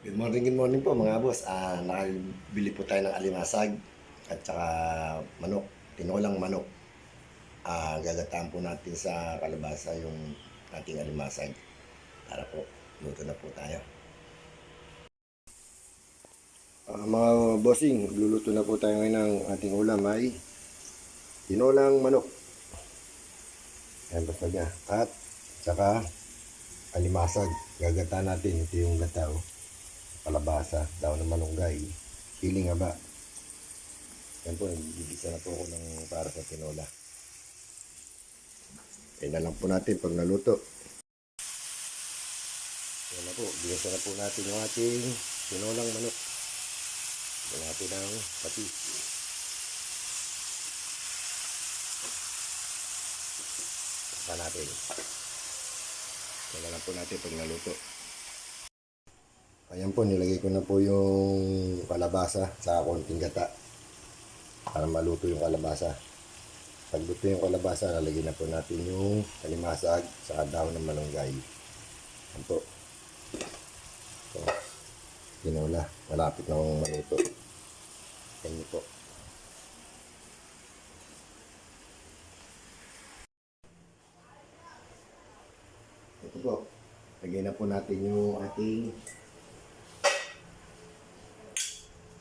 Good morning po mga boss. Nakabili po tayo ng alimasag at saka manok, tinolang manok. Gagataan po natin sa kalabasa yung ating alimasag. Para po, luto na po tayo. Mga bossing, luluto na po tayo ngayon ng ating ulam ay tinolang manok. Ayan basta niya. At saka alimasag. Gagataan natin. Ito yung gataw. Kalabasa, daw ng malunggay, piling haba. Yan po, nagigisa na po ako ng para sa tinola. Kaya na lang po natin pag naluto. Yan na po, gisa na po natin yung ating tinolang manok. Yan natin ang pati. Saka natin. Yan na lang po natin pag naluto. Ayan po, nilagay ko na po yung kalabasa sa konting gata para maluto yung kalabasa. Pag luto yung kalabasa, lalagyan na po natin yung kalimasag sa dahon ng malunggay. Ayan po. So, tinola. Malapit na akong maluto. Ayan po. Ito po. Lagyan na po natin yung ating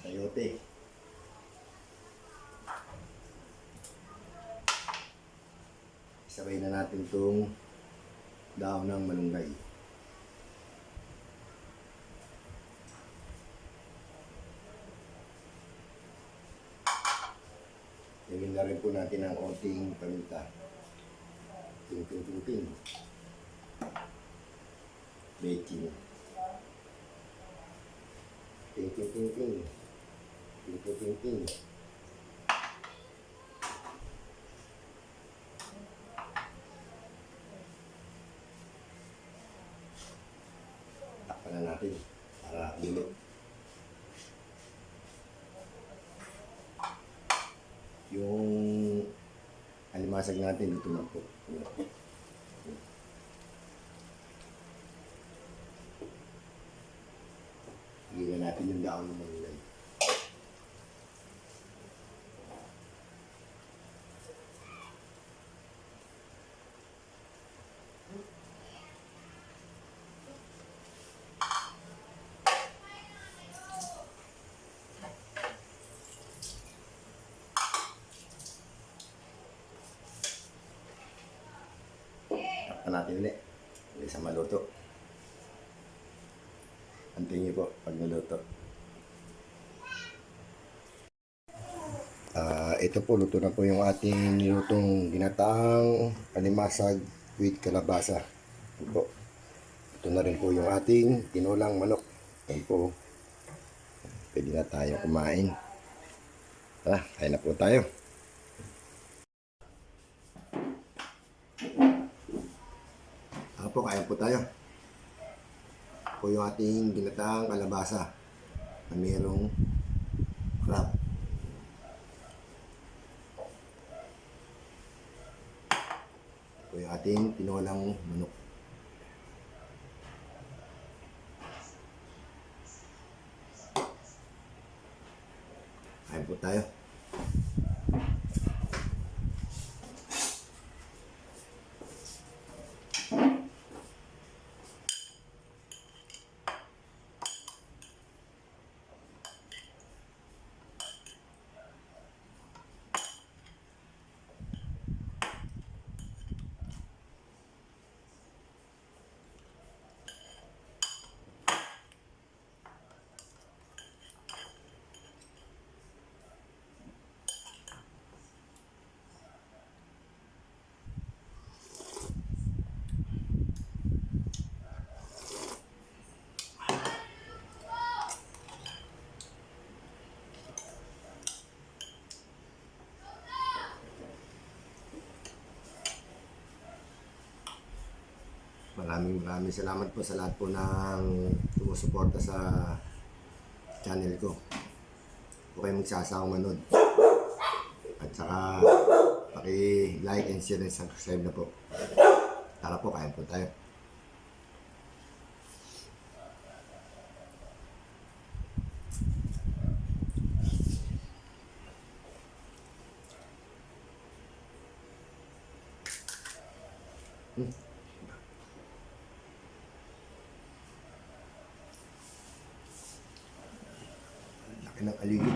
sayote. Isabay na natin itong dahon ng malunggay. Lagyan na rin po natin ang konting paminta. Ting. Baking. Ting. Ting. Takpan na natin para ulo. Yung alimasag natin dito na po. Higyan natin yung dahon ng malunggay. Takpan natin ulit. Ulit sa maluto. Antayin niyo po pag naluto. Ito po, luto na po yung ating nilutong ginataang alimasag with kalabasa. Ito po. Ito na rin po yung ating tinolang manok. Ito po. Pwede na tayo kumain. Tara, kain na po tayo. Po, kain po tayo. Po yung ating ginataang kalabasa na mayroong crab. Po yung ating tinolang manok. Kain po tayo. Maraming salamat po sa lahat po ng sumusuporta sa channel ko. Huwag kayong magsasawang manood. At saka paki-like and share and subscribe na po. Tara po, kain po tayo. Laki ng aligi.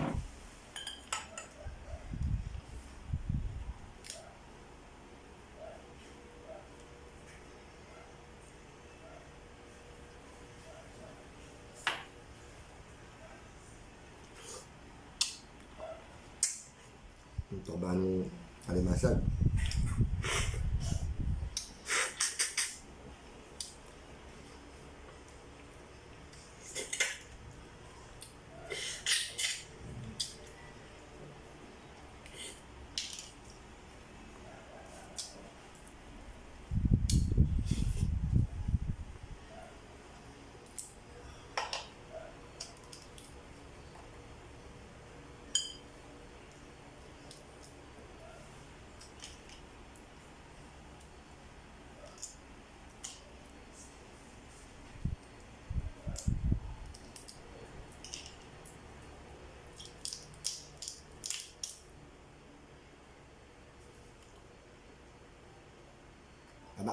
Ito ba ng alimasag? Tama.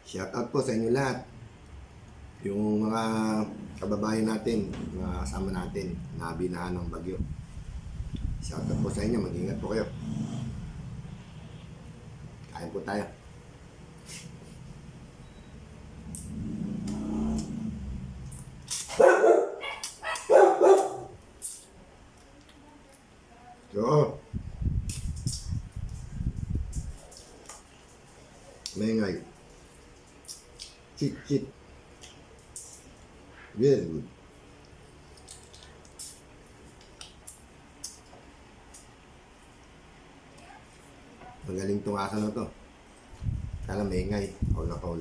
Shout out po sa inyo lahat. Yung mga kababayan natin, mga kasama natin na binahan ng bagyo. Shout out po sa inyo, mag-ingat po kayo. Kain po tayo. So, maingay. Chit, chit. Very good. Magaling tong aso na to. Kala maingay. Kaul na kaul.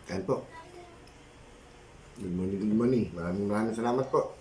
Kain po. Good morning, good morning. Maraming salamat po.